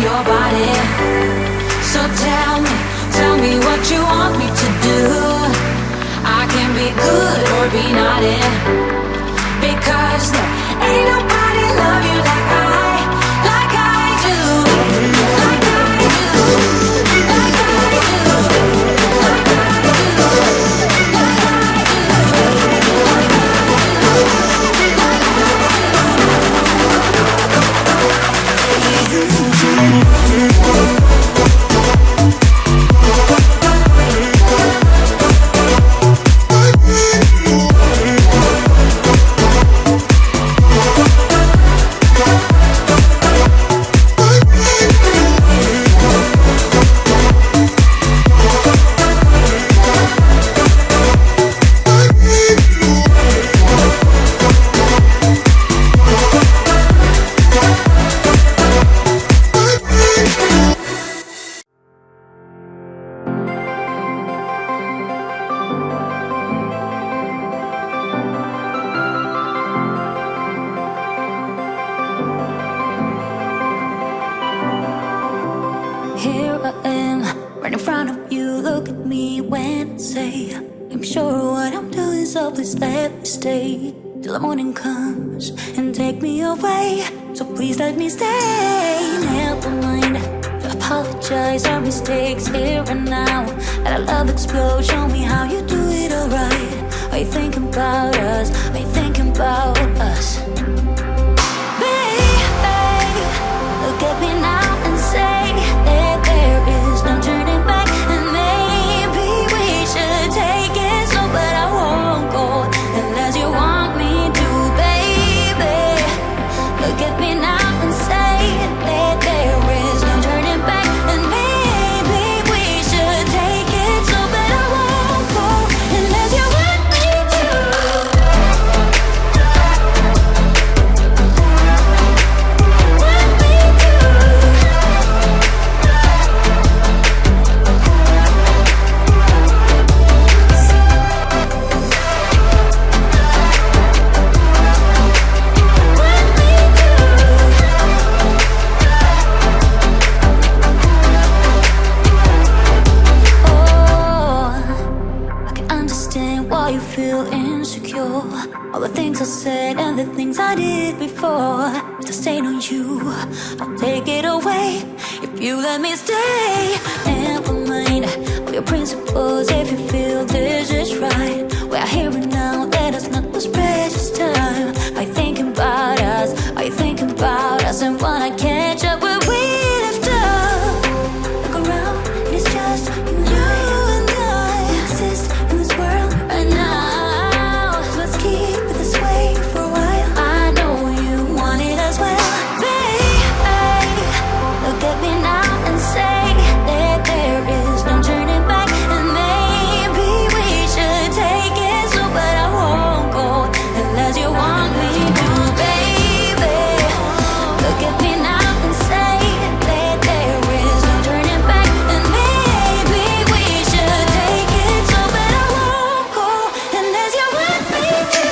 your body. So tell me what you want me to do. I can be good or be naughty, because there ain't nobody love you like I do, like I do, like I do, like I do, like I Here I am, right in front of you. Look at me when I say I'm sure what I'm doing, so please let me stay till the morning comes and take me away. So please let me stay. Never mind to apologize, our mistakes here and now. Let our love explode, show me how you do it alright. Are you thinking about us? Are you thinking about us? Baby, look at me now and say that there is no turning back, and maybe we should take it slow, but I won't go unless you want me to, baby. Look at me now and say that there is no turning back, and maybe we should take it slow, but I won't go unless you want me to. You feel insecure. All the things I said and the things I did before, it's a stain on you. I'll take it away if you let me stay. Never mind all your principles if you feel this is right. We're here and now, let us not lose precious time. Are you thinking about us? Are you thinking about us? And wanna catch up where we left off? Look around, it is just you and I exist in this world right now. So let's keep it this way for a while. I know you want it as well, babe. Look at me now and say that there is no turning back, and maybe we should take it slow, but I won't go unless you want me to, baby. Look at me now and say that there is no turning back, and maybe we should take it slow, but I won't go unless you want me to.